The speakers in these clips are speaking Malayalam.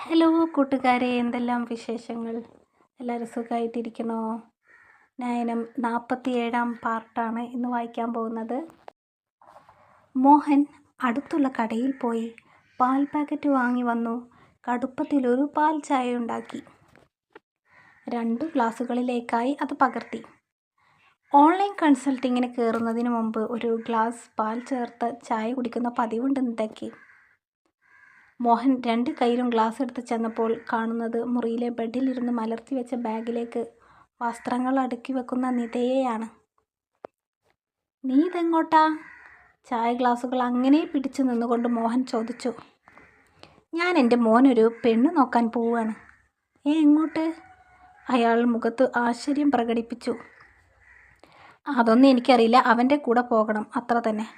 ഹലോ കൂട്ടുകാരെ, എന്തെല്ലാം വിശേഷങ്ങൾ? എല്ലാവരും സുഖമായിട്ടിരിക്കണോ? നയനം 47-ാം പാർട്ടാണ് ഇന്ന് വായിക്കാൻ പോകുന്നത്. മോഹൻ അടുത്തുള്ള കടയിൽ പോയി പാൽ പാക്കറ്റ് വാങ്ങി വന്നു. കടുപ്പത്തിലൊരു പാൽ ചായ ഉണ്ടാക്കി. 2 ഗ്ലാസുകളിലേക്കായി അത് പകർത്തി. ഓൺലൈൻ കൺസൾട്ടിങ്ങിന് കയറുന്നതിന് മുമ്പ് ഒരു ഗ്ലാസ് പാൽ ചേർത്ത് ചായ കുടിക്കുന്ന പതിവുണ്ട് നിതയ്ക്ക്. മോഹൻ 2 കൈയിലും ഗ്ലാസ് എടുത്ത് ചെന്നപ്പോൾ കാണുന്നത് മുറിയിലെ ബെഡിലിരുന്ന് മലർത്തി വെച്ച ബാഗിലേക്ക് വസ്ത്രങ്ങൾ അടുക്കി വെക്കുന്ന നിതയെയാണ്. "നീ ഇതെങ്ങോട്ടാ?" ചായ ഗ്ലാസുകൾ അങ്ങനെ പിടിച്ചു നിന്നുകൊണ്ട് മോഹൻ ചോദിച്ചു. "ഞാൻ എൻ്റെ മോനൊരു പെണ്ണ് നോക്കാൻ പോവുകയാണ്." എങ്ങോട്ട്?" അയാൾ മുഖത്ത് ആശ്ചര്യം പ്രകടിപ്പിച്ചു. "അതൊന്നും എനിക്കറിയില്ല, അവൻ്റെ കൂടെ പോകണം, അത്ര തന്നെ."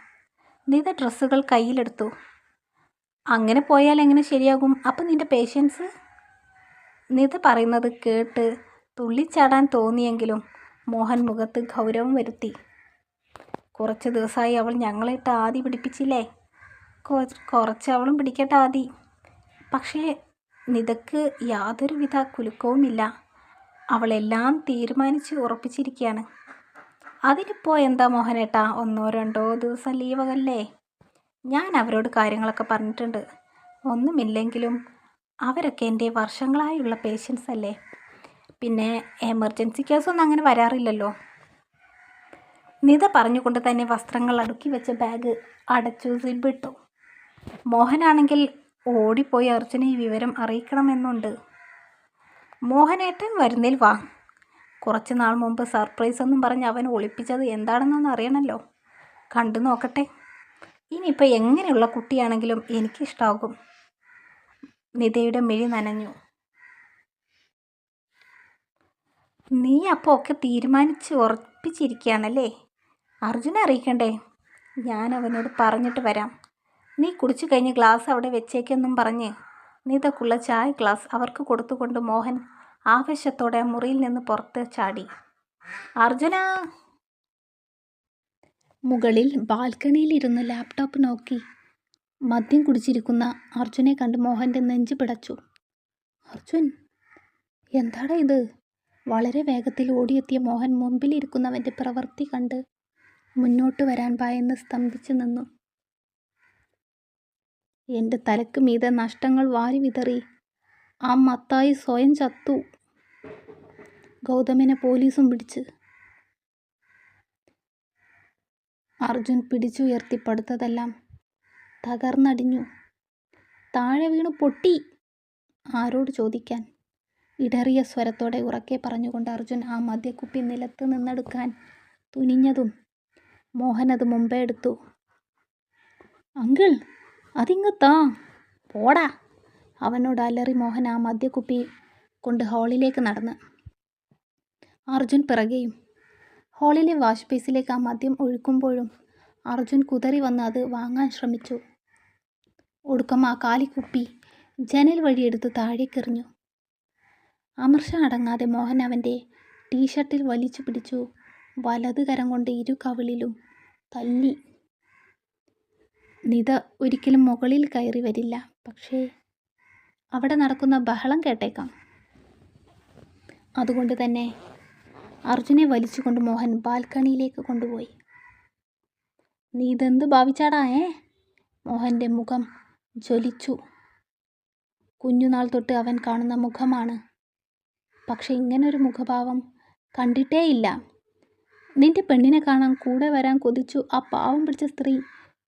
നിത ഡ്രസ്സുകൾ കയ്യിലെടുത്തു. "അങ്ങനെ പോയാൽ എങ്ങനെ ശരിയാകും? അപ്പം നിൻ്റെ പേഷ്യൻസ്?" നിത പറയുന്നത് കേട്ട് തുള്ളിച്ചാടാൻ തോന്നിയെങ്കിലും മോഹൻ മുഖത്ത് ഗൗരവം വരുത്തി. "കുറച്ച് ദിവസമായി അവൾ ഞങ്ങളിട്ട് ആദി പിടിപ്പിച്ചില്ലേ? കുറച്ച് അവളും പിടിക്കട്ടെ ആദി." പക്ഷേ നിതക്ക് യാതൊരുവിധ കുലുക്കവുമില്ല. അവളെല്ലാം തീരുമാനിച്ച് ഉറപ്പിച്ചിരിക്കുകയാണ്. "അതിനിപ്പോൾ എന്താ മോഹനേട്ടാ, 1-2 ദിവസം ലീവല്ലേ? ഞാൻ അവരോട് കാര്യങ്ങളൊക്കെ പറഞ്ഞിട്ടുണ്ട്. ഒന്നുമില്ലെങ്കിലും അവരൊക്കെ എൻ്റെ വർഷങ്ങളായുള്ള പേഷ്യൻസ് അല്ലേ. പിന്നെ എമർജൻസി കേസൊന്നും അങ്ങനെ വരാറില്ലല്ലോ." നിത പറഞ്ഞുകൊണ്ട് തന്നെ വസ്ത്രങ്ങൾ അടുക്കി വെച്ച ബാഗ് അടച്ചു സിബിട്ടു. മോഹനാണെങ്കിൽ ഓടിപ്പോയി അർജുനെ ഈ വിവരം അറിയിക്കണമെന്നുണ്ട്. "മോഹനേട്ടൻ വരുന്നേൽ വാ. കുറച്ച് നാൾ മുമ്പ് സർപ്രൈസ് എന്നും പറഞ്ഞ് അവൻ ഒളിപ്പിച്ചത് എന്താണെന്നൊന്ന് അറിയണമല്ലോ. കണ്ടു നോക്കട്ടെ. ഇനിയിപ്പോൾ എങ്ങനെയുള്ള കുട്ടിയാണെങ്കിലും എനിക്കിഷ്ടാകും." നിതയുടെ മിഴി നനഞ്ഞു. "നീ അപ്പോൾ ഒക്കെ തീരുമാനിച്ച് ഉറപ്പിച്ചിരിക്കുകയാണല്ലേ? അർജുനെ അറിയിക്കണ്ടേ?" "ഞാൻ അവനോട് പറഞ്ഞിട്ട് വരാം. നീ കുടിച്ചു കഴിഞ്ഞ് ഗ്ലാസ് അവിടെ വെച്ചേക്കെന്നും പറഞ്ഞ് നിതക്കുള്ള ചായ ഗ്ലാസ് അവർക്ക് കൊടുത്തുകൊണ്ട് മോഹൻ ആവേശത്തോടെ മുറിയിൽ നിന്ന് പുറത്ത് ചാടി. "അർജുനാ!" മുകളിൽ ബാൽക്കണിയിലിരുന്ന് ലാപ്ടോപ്പ് നോക്കി മദ്യം കുടിച്ചിരിക്കുന്ന അർജുനെ കണ്ട് മോഹൻ്റെ നെഞ്ച് പിടച്ചു. "അർജുൻ, എന്താടാ ഇത്?" വളരെ വേഗത്തിൽ ഓടിയെത്തിയ മോഹൻ മുമ്പിലിരിക്കുന്നവൻ്റെ പ്രവൃത്തി കണ്ട് മുന്നോട്ട് വരാൻ ഭയന്ന് സ്തംഭിച്ചു നിന്നു. "എൻ്റെ തലക്ക് മീതെ നഷ്ടങ്ങൾ വാരി വിതറി ആ മത്തായി സ്വയം ചത്തു. ഗൗതമിനെ പോലീസും പിടിച്ച്." അർജുൻ പിടിച്ചുയർത്തി പടുത്തതെല്ലാം തകർന്നടിഞ്ഞു. "താഴെ വീണു പൊട്ടി." "ആരോട് ചോദിക്കാൻ?" ഇടറിയ സ്വരത്തോടെ ഉറക്കെ പറഞ്ഞുകൊണ്ട് അർജുൻ ആ മദ്യക്കുപ്പി നിലത്ത് നിന്നെടുക്കാൻ തുനിഞ്ഞതും മോഹൻ അത് മുമ്പേ എടുത്തു. "അങ്കിൾ, അതിങ്ങ് താ." "പോടാ." അവനോട് അലറി മോഹൻ ആ മദ്യക്കുപ്പി കൊണ്ട് ഹാളിലേക്ക് നടന്ന്. അർജുൻ പിറകെയും. ഹാളിലെ വാഷ് ബേസിലേക്ക് ആ മദ്യം ഒഴുക്കുമ്പോഴും അർജുൻ കുതറി വന്ന് അത് വാങ്ങാൻ ശ്രമിച്ചു. ഒടുക്കം ആ കാലിക്കുപ്പി ജനൽ വഴിയെടുത്ത് താഴേക്കെറിഞ്ഞു. അമർഷ അടങ്ങാതെ മോഹൻ അവൻ്റെ ടീഷർട്ടിൽ വലിച്ചു പിടിച്ചു വലത് കരം കൊണ്ട് 2 കവിളിലും തല്ലി. നിത ഒരിക്കലും മുകളിൽ കയറി വരില്ല, പക്ഷേ അവിടെ നടക്കുന്ന ബഹളം കേട്ടേക്കാം. അതുകൊണ്ട് തന്നെ അർജുനെ വലിച്ചുകൊണ്ട് മോഹൻ ബാൽക്കണിയിലേക്ക് കൊണ്ടുപോയി. "നീ ഇതെന്ത് ഭാവിച്ചാടാ മോഹൻ്റെ മുഖം ജ്വലിച്ചു. കുഞ്ഞുനാൾ തൊട്ട് അവൻ കാണുന്ന മുഖമാണ്. പക്ഷെ ഇങ്ങനൊരു മുഖഭാവം കണ്ടിട്ടേയില്ല. "നിന്റെ പെണ്ണിനെ കാണാൻ കൂടെ വരാൻ കൊതിച്ചു ആ പാവം പിടിച്ച സ്ത്രീ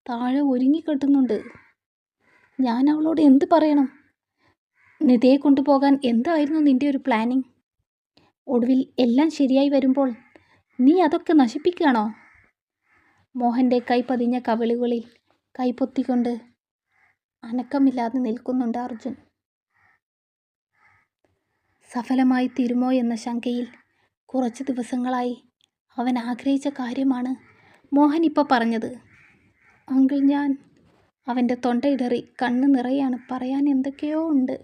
താഴെ ഒരുങ്ങിക്കെട്ടുന്നുണ്ട്. ഞാൻ അവളോട് എന്ത് പറയണം? നിതയെ കൊണ്ടുപോകാൻ എന്തായിരുന്നു നിന്റെ ഒരു പ്ലാനിങ്? ഒടുവിൽ എല്ലാം ശരിയായി വരുമ്പോൾ നീ അതൊക്കെ നശിപ്പിക്കുകയാണോ?" മോഹൻ്റെ കൈ പതിഞ്ഞ കവിളുകളിൽ കൈപ്പൊത്തിക്കൊണ്ട് അനക്കമില്ലാതെ നിൽക്കുന്നുണ്ട് അർജുൻ. സഫലമായി തീരുമോ എന്ന ശങ്കയിൽ കുറച്ച് ദിവസങ്ങളായി അവൻ ആഗ്രഹിച്ച കാര്യമാണ് മോഹൻ ഇപ്പോൾ പറഞ്ഞത്. "അങ്കിൾ, ഞാൻ..." അവൻ്റെ തൊണ്ടയിടറി കണ്ണ് നിറയാണ്. പറയാൻ എന്തൊക്കെയോ ഉണ്ട്.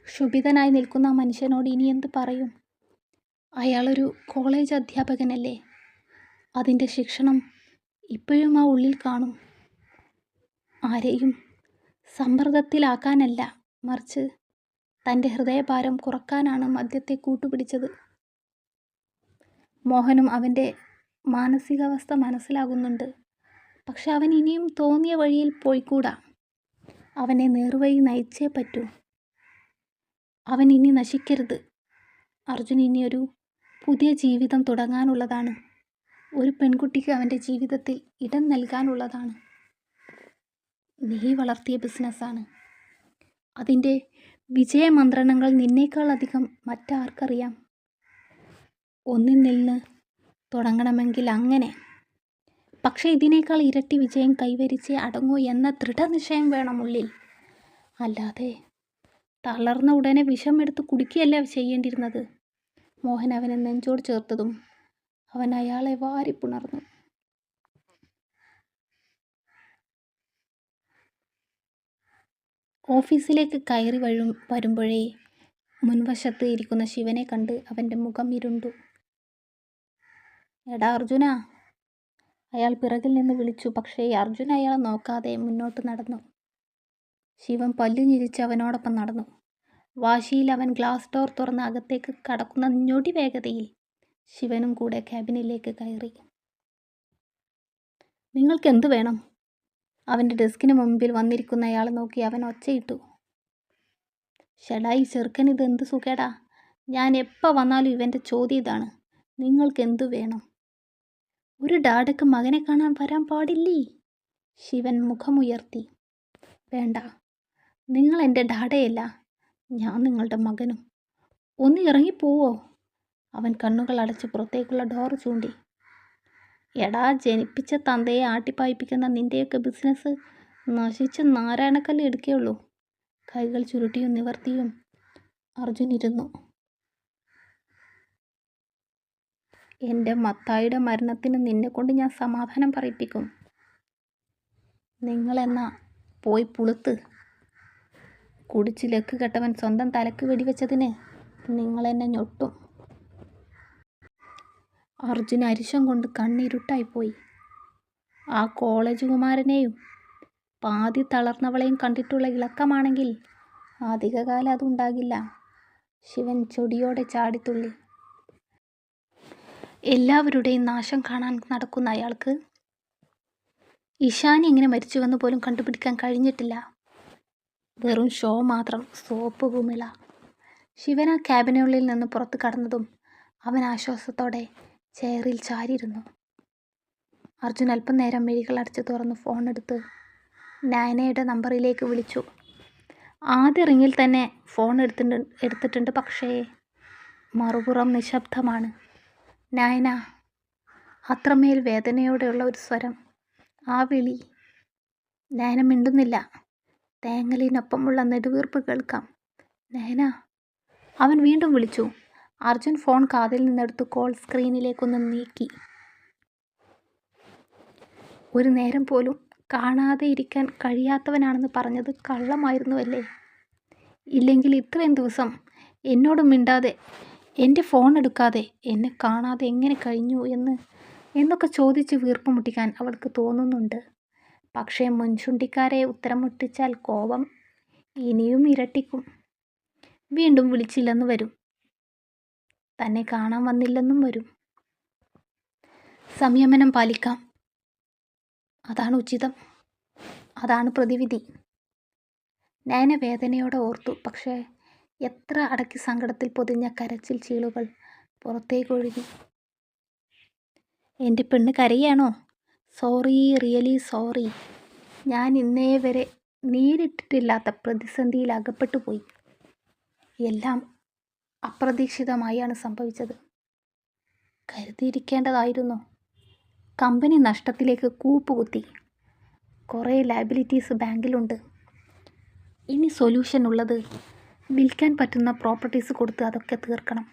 ക്ഷുഭിതനായി നിൽക്കുന്ന ആ മനുഷ്യനോട് ഇനി എന്ത് പറയും? അയാളൊരു കോളേജ് അധ്യാപകനല്ലേ. അതിൻ്റെ ശിക്ഷണം ഇപ്പോഴും ആ ഉള്ളിൽ കാണും. ആരെയും സമ്മർദ്ദത്തിലാക്കാനല്ല, മറിച്ച് തൻ്റെ ഹൃദയഭാരം കുറക്കാനാണ് മദ്യത്തെ കൂട്ടുപിടിച്ചത്. മോഹനും അവൻ്റെ മാനസികാവസ്ഥ മനസ്സിലാകുന്നുണ്ട്. പക്ഷെ അവൻ ഇനിയും തോന്നിയ വഴിയിൽ പോയിക്കൂടാ. അവനെ നേർവഴി നയിച്ചേ പറ്റൂ. അവൻ ഇനി നശിക്കരുത്. അർജുൻ ഇനിയൊരു പുതിയ ജീവിതം തുടങ്ങാനുള്ളതാണ്. ഒരു പെൺകുട്ടിക്ക് അവൻ്റെ ജീവിതത്തിൽ ഇടം നൽകാനുള്ളതാണ്. നീ വളർത്തിയ ബിസിനസ്സാണ്. അതിൻ്റെ വിജയമന്ത്രങ്ങൾ നിന്നേക്കാൾ അധികം മറ്റാർക്കറിയാം. ഒന്നിൽ നിന്ന് തുടങ്ങണമെങ്കിൽ അങ്ങനെ. പക്ഷേ ഇതിനേക്കാൾ ഇരട്ടി വിജയം കൈവരിച്ചേ അടങ്ങൂ എന്ന ദൃഢനിശ്ചയം വേണം ഉള്ളിൽ. അല്ലാതെ തളർന്ന ഉടനെ വിഷം എടുത്ത് കുടിക്കുകയല്ല ചെയ്യേണ്ടിയിരുന്നത്. മോഹൻ അവനെ നെഞ്ചോട് ചേർത്തതും അവൻ അയാളെ വാരിപ്പുണർന്നു. ഓഫീസിലേക്ക് കയറി വരുമ്പോഴേ മുൻവശത്ത് ഇരിക്കുന്ന ശിവനെ കണ്ട് അവൻ്റെ മുഖം ഇരുണ്ടു. എടാ അർജുന, അയാൾ പിറകിൽ നിന്ന് വിളിച്ചു. പക്ഷേ അർജുൻ അയാളെ നോക്കാതെ മുന്നോട്ട് നടന്നു. ശിവൻ പല്ലു ഞെരിച്ച് അവനോടൊപ്പം നടന്നു. വാശിയിൽ അവൻ ഗ്ലാസ് ഡോർ തുറന്ന് അകത്തേക്ക് കടക്കുന്ന ഞൊടി വേഗതയിൽ ശിവനും കൂടെ ക്യാബിനിലേക്ക് കയറി. നിങ്ങൾക്ക് എന്ത് വേണം? അവൻ്റെ ഡെസ്കിന് മുമ്പിൽ വന്നിരിക്കുന്ന അയാളെ നോക്കി അവൻ ഒച്ചയിട്ടു. ഷെടായി ചെറുക്കൻ, ഇത് എന്ത് സുഖേടാ. ഞാൻ എപ്പോൾ വന്നാലും ഇവൻ്റെ ചോദ്യം ഇതാണ്, നിങ്ങൾക്ക് എന്തു വേണം? ഒരു ഡാഡയ്ക്ക് മകനെ കാണാൻ വരാൻ പാടില്ലേ? ശിവൻ മുഖമുയർത്തി. വേണ്ട, നിങ്ങൾ എൻ്റെ ഡാഡയല്ല, ഞാൻ നിങ്ങളുടെ മകനും. ഒന്ന് ഇറങ്ങിപ്പോവോ? അവൻ കണ്ണുകൾ അടച്ച് പുറത്തേക്കുള്ള ഡോർ ചൂണ്ടി. എടാ, ജനിപ്പിച്ച തന്തയെ ആട്ടിപ്പായിപ്പിക്കുന്ന നിൻ്റെയൊക്കെ ബിസിനസ് നശിച്ച് നാരായണക്കല്ല് എടുക്കുകയുള്ളൂ. കൈകൾ ചുരുട്ടിയും നിവർത്തിയും അർജുൻ ഇരുന്നു. എൻ്റെ മത്തായിയുടെ മരണത്തിന് നിന്നെക്കൊണ്ട് ഞാൻ സമാധാനം പറയിപ്പിക്കും. നിങ്ങളെന്നാ പോയി പുളുത്ത്. കുടിച്ച് ലക്ക് കെട്ടവൻ സ്വന്തം തലക്ക് വെടിവെച്ചതിന് നിങ്ങളെന്നെ ഞൊട്ടും. അർജുൻ അരിശം കൊണ്ട് കണ്ണിരുട്ടായിപ്പോയി. ആ കോളേജ് കുമാരനെയും പാതി തളർന്നവളെയും കണ്ടിട്ടുള്ള ഇളക്കമാണെങ്കിൽ അധികകാലം അതുണ്ടാകില്ല. ശിവൻ ചൊടിയോടെ ചാടിത്തുള്ളി. എല്ലാവരുടെയും നാശം കാണാൻ നടക്കുന്ന അയാൾക്ക് ഇഷാനി എങ്ങനെ മരിച്ചുവെന്ന് പോലും കണ്ടുപിടിക്കാൻ കഴിഞ്ഞിട്ടില്ല. വെറും ഷോ മാത്രം, സോപ്പ് കുമിള. ശിവൻ ആ ക്യാബിനുള്ളിൽ നിന്ന് പുറത്ത് കടന്നതും അവൻ ആശ്വാസത്തോടെ ചെയറിൽ ചാരിയിരുന്നു. അർജുൻ അല്പം നേരം മിഴികൾ അടച്ച് തുറന്ന് ഫോൺ എടുത്ത് നയനയുടെ നമ്പറിലേക്ക് വിളിച്ചു. ആദ്യ റിങ്ങിൽ തന്നെ ഫോൺ എടുത്തിട്ടുണ്ട്. പക്ഷേ മറുപുറം നിശബ്ദമാണ്. നയന, അത്രമേൽ വേദനയോടെയുള്ള ഒരു സ്വരം. ആ വിളി. നയന മിണ്ടുന്നില്ല. തേങ്ങലിനൊപ്പമുള്ള നെടുവീർപ്പ് കേൾക്കാം. നയന. അവൻ വീണ്ടും വിളിച്ചു. അർജുൻ ഫോൺ കാതിൽ നിന്നെടുത്ത് കോൾ സ്ക്രീനിലേക്കൊന്ന് നീക്കി. ഒരു നേരം പോലും കാണാതെ ഇരിക്കാൻ കഴിയാത്തവനാണെന്ന് പറഞ്ഞത് കള്ളമായിരുന്നുവല്ലേ? ഇല്ലെങ്കിൽ ഇത്രയും ദിവസം എന്നോട് മിണ്ടാതെ, എൻ്റെ ഫോൺ എടുക്കാതെ, എന്നെ കാണാതെ എങ്ങനെ കഴിഞ്ഞു എന്നൊക്കെ ചോദിച്ച് വീർപ്പ് മുട്ടിക്കാൻ അവൾക്ക് തോന്നുന്നുണ്ട്. പക്ഷേ മുൻചുണ്ടിക്കാരെ ഉത്തരം മുട്ടിച്ചാൽ കോപം ഇനിയും ഇരട്ടിക്കും. വീണ്ടും വിളിച്ചില്ലെന്ന് വരും. തന്നെ കാണാൻ വന്നില്ലെന്നും വരും. സംയമനം പാലിക്കാം. അതാണ് ഉചിതം. അതാണ് പ്രതിവിധി. നയന വേദനയോടെ ഓർത്തു. പക്ഷേ എത്ര അടക്കി സങ്കടത്തിൽ പൊതിഞ്ഞ കരച്ചിൽ ചീളുകൾ പുറത്തേക്കൊഴുകി. എൻ്റെ പെണ്ണ് കരയാണോ? Sorry, really sorry. ഞാൻ ഇന്നേ വരെ നേരിട്ടിട്ടില്ലാത്ത പ്രതിസന്ധിയിൽ അകപ്പെട്ടു പോയി. എല്ലാം അപ്രതീക്ഷിതമായാണ് സംഭവിച്ചത്. കരുതിയിരിക്കേണ്ടതായിരുന്നു. കമ്പനി നഷ്ടത്തിലേക്ക് കൂപ്പുകുത്തി. കുറേ ലയബിലിറ്റീസ് ബാങ്കിലുണ്ട്. ഇനി സൊല്യൂഷൻ ഉള്ളത് വിൽക്കാൻ പറ്റുന്ന പ്രോപ്പർട്ടീസ് കൊടുത്ത് അതൊക്കെ തീർക്കണം.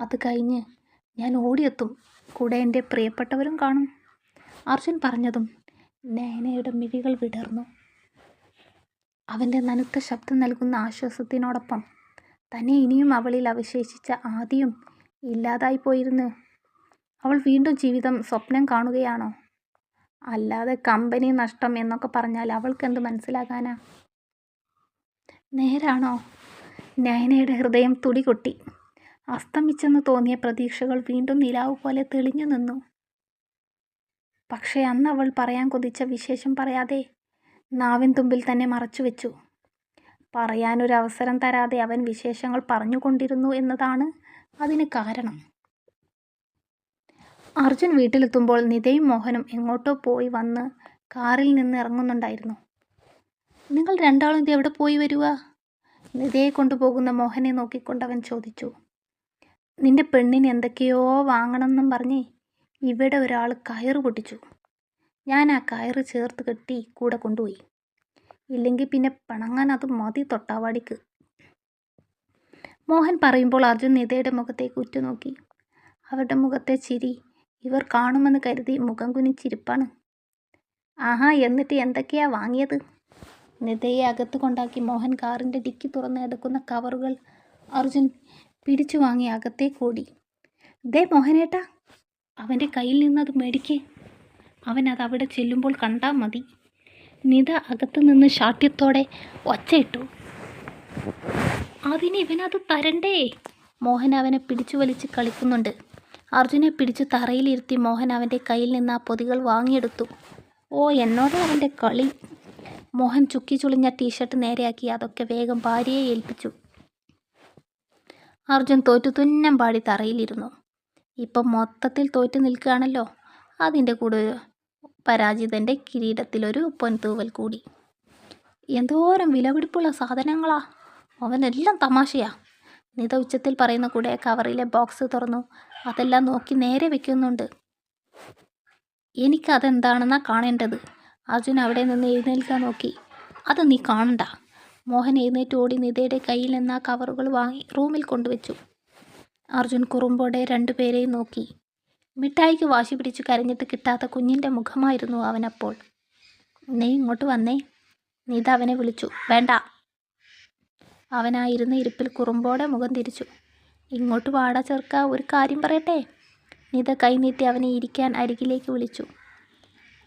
അത് കഴിഞ്ഞ് ഞാൻ ഓടിയെത്തും. കൂടെ എൻ്റെ പ്രിയപ്പെട്ടവരും കാണും. അർജുൻ പറഞ്ഞതും നയനയുടെ മിഴികൾ വിടർന്നു. അവൻ്റെ നനുത്ത ശബ്ദം നൽകുന്ന ആശ്വാസത്തിനോടൊപ്പം തന്നെ ഇനിയും അവളിൽ അവശേഷിച്ച ആദിയും ഇല്ലാതായി പോയിരുന്നു. അവൾ വീണ്ടും ജീവിതം സ്വപ്നം കാണുകയാണോ? അല്ലാതെ കമ്പനി നഷ്ടം എന്നൊക്കെ പറഞ്ഞാൽ അവൾക്ക് എന്ത് മനസ്സിലാകാനാ? നേരാണോ? നയനയുടെ ഹൃദയം തുടികൊട്ടി. അസ്തമിച്ചെന്ന് തോന്നിയ പ്രതീക്ഷകൾ വീണ്ടും നിലാവ് പോലെ തെളിഞ്ഞു നിന്നു. പക്ഷേ അന്ന് അവൾ പറയാൻ കൊതിച്ച വിശേഷം പറയാതെ നാവിൻ തുമ്പിൽ തന്നെ മറച്ചുവെച്ചു. പറയാനൊരവസരം തരാതെ അവൻ വിശേഷങ്ങൾ പറഞ്ഞുകൊണ്ടിരുന്നു എന്നതാണ് അതിന് കാരണം. അർജുൻ വീട്ടിലെത്തുമ്പോൾ നിതയും മോഹനും എങ്ങോട്ടോ പോയി വന്ന് കാറിൽ നിന്ന് ഇറങ്ങുന്നുണ്ടായിരുന്നു. നിങ്ങൾ രണ്ടാളും ഇത് എവിടെ പോയി വരുക? നിതയെ കൊണ്ടുപോകുന്ന മോഹനെ നോക്കിക്കൊണ്ടവൻ ചോദിച്ചു. നിന്റെ പെണ്ണിന് എന്തൊക്കെയോ വാങ്ങണമെന്നും പറഞ്ഞ് ഇവിടെ ഒരാൾ കയറ് പൊട്ടിച്ചു. ഞാൻ ആ കയറ് ചേർത്ത് കെട്ടി കൂടെ കൊണ്ടുപോയി. ഇല്ലെങ്കിൽ പിന്നെ പിണങ്ങാൻ അത് മതി തൊട്ടാവാടിക്ക്. മോഹൻ പറയുമ്പോൾ അർജുൻ നിതയുടെ മുഖത്തേക്ക് ഉറ്റുനോക്കി. അവരുടെ മുഖത്തെ ചിരി ഇവർ കാണുമെന്ന് കരുതി മുഖം കുനിച്ചിരിപ്പാണ്. ആഹാ, എന്നിട്ട് എന്തൊക്കെയാ വാങ്ങിയത്? നിതയെ അകത്ത് കൊണ്ടാക്കി മോഹൻ കാറിൻ്റെ ഡിക്കി തുറന്ന് എടുക്കുന്ന കവറുകൾ അർജുൻ പിടിച്ചു വാങ്ങി അകത്തേക്ക് ഓടി. ദേ മോഹനേട്ടാ, അവൻ്റെ കയ്യിൽ നിന്നത് മേടിക്കേ. അവൻ അത് അവിടെ ചെല്ലുമ്പോൾ കണ്ടാൽ മതി. നിത അകത്തു നിന്ന് ശാഠ്യത്തോടെ ഒച്ചയിട്ടു. അതിന് ഇവനത് തരണ്ടേ? മോഹൻ അവനെ പിടിച്ചു വലിച്ച് കളിക്കുന്നുണ്ട്. അർജുനെ പിടിച്ചു തറയിലിരുത്തി മോഹൻ അവൻ്റെ കയ്യിൽ നിന്ന് ആ പൊതികൾ വാങ്ങിയെടുത്തു. ഓ, എന്നോട് അവൻ്റെ കളി. മോഹൻ ചുക്കി ചുളിഞ്ഞ ടീഷർട്ട് നേരെയാക്കി അതൊക്കെ വേഗം ഭാര്യയെ ഏൽപ്പിച്ചു. അർജുൻ തോറ്റു തുന്നം പാടി തറയിലിരുന്നു. ഇപ്പം മൊത്തത്തിൽ തോറ്റു നിൽക്കുകയാണല്ലോ. അതിൻ്റെ കൂടെ പരാജിതൻ്റെ കിരീടത്തിലൊരു പൊൻതൂവൽ കൂടി. എന്തോരം വിലപിടിപ്പുള്ള സാധനങ്ങളാ! അവനെല്ലാം തമാശയാ. നിത ഉച്ചത്തിൽ പറയുന്ന കൂടെ കവറിലെ ബോക്സ് തുറന്നു അതെല്ലാം നോക്കി നേരെ വെക്കുന്നുണ്ട്. എനിക്കതെന്താണെന്നാ കാണേണ്ടത്. അർജുൻ അവിടെ നിന്ന് എഴുന്നേൽക്കാൻ നോക്കി. അത് നീ കാണണ്ട. മോഹൻ എഴുന്നേറ്റ് ഓടി നിതയുടെ കയ്യിൽ നിന്ന് ആ കവറുകൾ വാങ്ങി റൂമിൽ കൊണ്ടുവച്ചു. അർജുൻ കുറുമ്പോടെ രണ്ടുപേരെയും നോക്കി. മിഠായിക്ക് വാശി പിടിച്ചു കരഞ്ഞിട്ട് കിട്ടാത്ത കുഞ്ഞിൻ്റെ മുഖമായിരുന്നു അവനപ്പോൾ. നീ ഇങ്ങോട്ട് വന്നേ, നിത അവനെ വിളിച്ചു. വേണ്ട. അവനായിരുന്ന ഇരിപ്പിൽ കുറുമ്പോടെ മുഖം തിരിച്ചു. ഇങ്ങോട്ട് വാടാ ചെറുക്ക, ഒരു കാര്യം പറയട്ടെ. നിത കൈനീട്ടി അവനെ ഇരിക്കാൻ അരികിലേക്ക് വിളിച്ചു.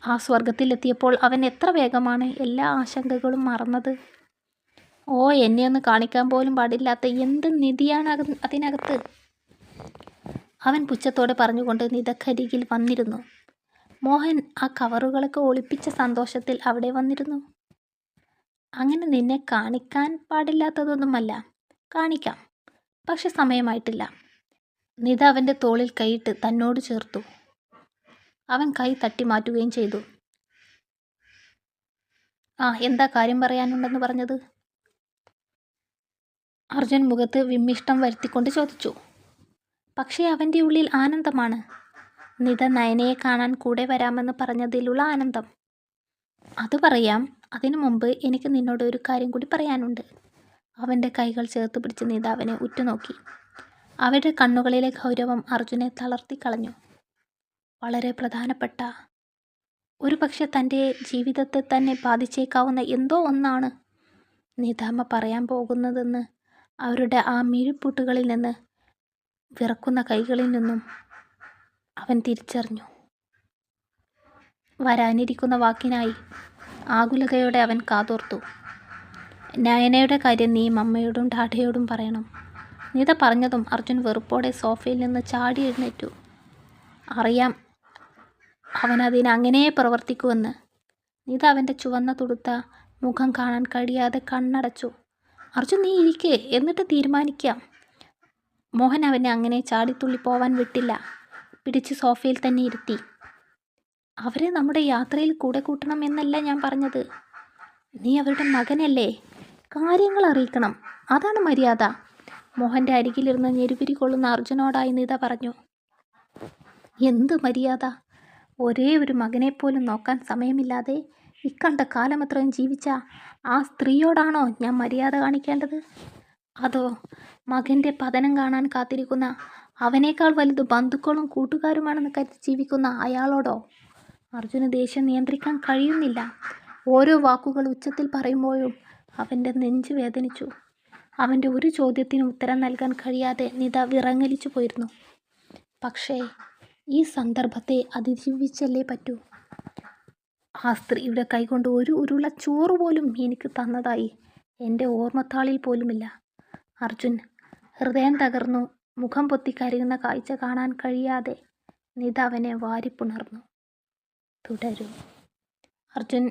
ആ സ്വർഗത്തിലെത്തിയപ്പോൾ അവൻ എത്ര വേഗമാണ് എല്ലാ ആശങ്കകളും മറന്നത്. ഓ, എന്നെ ഒന്ന് കാണിക്കാൻ പോലും പാടില്ലാത്ത എന്ത് നിധിയാണ് അതിനകത്ത്. അവൻ പുച്ഛത്തോടെ പറഞ്ഞുകൊണ്ട് നിതക്കരികിൽ വന്നിരുന്നു. മോഹൻ ആ കവറുകളൊക്കെ ഒളിപ്പിച്ച സന്തോഷത്തിൽ അവിടെ വന്നിരുന്നു. അങ്ങനെ നിന്നെ കാണിക്കാൻ പാടില്ലാത്തതൊന്നുമല്ല, കാണിക്കാം, പക്ഷെ സമയമായിട്ടില്ല. നിത അവൻ്റെ തോളിൽ കൈയിട്ട് തന്നോട് ചേർത്തു. അവൻ കൈ തട്ടി മാറ്റുകയും ചെയ്തു. ആ, എന്താ കാര്യം പറയാനുണ്ടെന്ന് പറഞ്ഞത്? അർജുൻ മുഖത്ത് വിമ്മിഷ്ടം വരുത്തിക്കൊണ്ട് ചോദിച്ചു. പക്ഷേ അവൻ്റെ ഉള്ളിൽ ആനന്ദമാണ്. നിത നയനയെ കാണാൻ കൂടെ വരാമെന്ന് പറഞ്ഞതിലുള്ള ആനന്ദം. അത് പറയാം. അതിനു മുമ്പ് എനിക്ക് നിന്നോട് ഒരു കാര്യം കൂടി പറയാനുണ്ട്. അവൻ്റെ കൈകൾ ചേർത്ത് പിടിച്ച് നിത അവനെ ഉറ്റുനോക്കി. അവരുടെ കണ്ണുകളിലെ ഗൗരവം അർജുനെ തളർത്തിക്കളഞ്ഞു. വളരെ പ്രധാനപ്പെട്ട, ഒരു പക്ഷെ തൻ്റെ ജീവിതത്തെ തന്നെ ബാധിച്ചേക്കാവുന്ന എന്തോ ഒന്നാണ് നിതാമ്മ പറയാൻ പോകുന്നതെന്ന് അവരുടെ ആ മിഴിപ്പൂട്ടുകളിൽ നിന്ന്, വിറക്കുന്ന കൈകളിൽ നിന്നും അവൻ തിരിച്ചറിഞ്ഞു. വരാനിരിക്കുന്ന വാക്കിനായി ആകുലതയോടെ അവൻ കാതോർത്തു. നയനയുടെ കാര്യം നീ മമ്മയോടും ഡാഡയോടും പറയണം. നിത പറഞ്ഞതും അർജുൻ വെറുപ്പോടെ സോഫയിൽ നിന്ന് ചാടി എഴുന്നേറ്റു. അറിയാം, അവനതിനങ്ങനെ പ്രവർത്തിക്കുമെന്ന്. നിത അവൻ്റെ ചുവന്ന തുടുത്ത മുഖം കാണാൻ കഴിയാതെ കണ്ണടച്ചു. അർജുൻ, നീ ഇരിക്കേ, എന്നിട്ട് തീരുമാനിക്കാം. മോഹൻ അവനെ അങ്ങനെ ചാടിത്തുള്ളി പോവാൻ വിട്ടില്ല. പിടിച്ച് സോഫയിൽ തന്നെ ഇരുത്തി. അവരെ നമ്മുടെ യാത്രയിൽ കൂടെ കൂട്ടണം എന്നല്ല ഞാൻ പറഞ്ഞത്. നീ അവരുടെ മകനല്ലേ, കാര്യങ്ങൾ അറിയിക്കണം, അതാണ് മര്യാദ. മോഹൻ്റെ അരികിലിരുന്ന് ഞെരുപിരി കൊള്ളുന്ന അർജുനോടായി നിത പറഞ്ഞു. എന്ത് മര്യാദ? ഒരേ ഒരു മകനെപ്പോലും നോക്കാൻ സമയമില്ലാതെ ഇക്കണ്ട കാലമത്രയും ജീവിച്ച ആ സ്ത്രീയോടാണോ ഞാൻ മര്യാദ കാണിക്കേണ്ടത്? അതോ മകൻ്റെ പതനം കാണാൻ കാത്തിരിക്കുന്ന, അവനേക്കാൾ വലുത് ബന്ധുക്കളും കൂട്ടുകാരുമാണെന്ന് കരുതി ജീവിക്കുന്ന അയാളോടോ? അർജുന് ദേഷ്യം നിയന്ത്രിക്കാൻ കഴിയുന്നില്ല. ഓരോ വാക്കുകൾ ഉച്ചത്തിൽ പറയുമ്പോഴും അവൻ്റെ നെഞ്ച് വേദനിച്ചു. അവൻ്റെ ഒരു ചോദ്യത്തിന് ഉത്തരം നൽകാൻ കഴിയാതെ നിത വിറങ്ങലിച്ചു പോയിരുന്നു. പക്ഷേ ഈ സന്ദർഭത്തെ അതിജീവിച്ചല്ലേ പറ്റൂ. ആ സ്ത്രീയുടെ കൈകൊണ്ട് ഒരു ഉരുള ചോറ് പോലും എനിക്ക് തന്നതായി എൻ്റെ ഓർമ്മത്താളിൽ പോലുമില്ല. അർജുൻ ഹൃദയം തകർന്നു. മുഖം പൊത്തി കരയുന്ന കാഴ്ച കാണാൻ കഴിയാതെ നിധ അവനെ വാരിപ്പുണർന്നു. തുടരും. അർജുൻ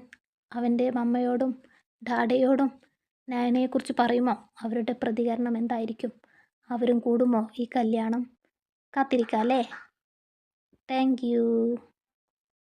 അവൻ്റെ മമ്മയോടും ഡാഡയോടും നയനയെക്കുറിച്ച് പറയുമോ? അവരുടെ പ്രതികരണം എന്തായിരിക്കും? അവരും കൂടുമോ ഈ കല്യാണം? കാത്തിരിക്കാം അല്ലേ? Thank you.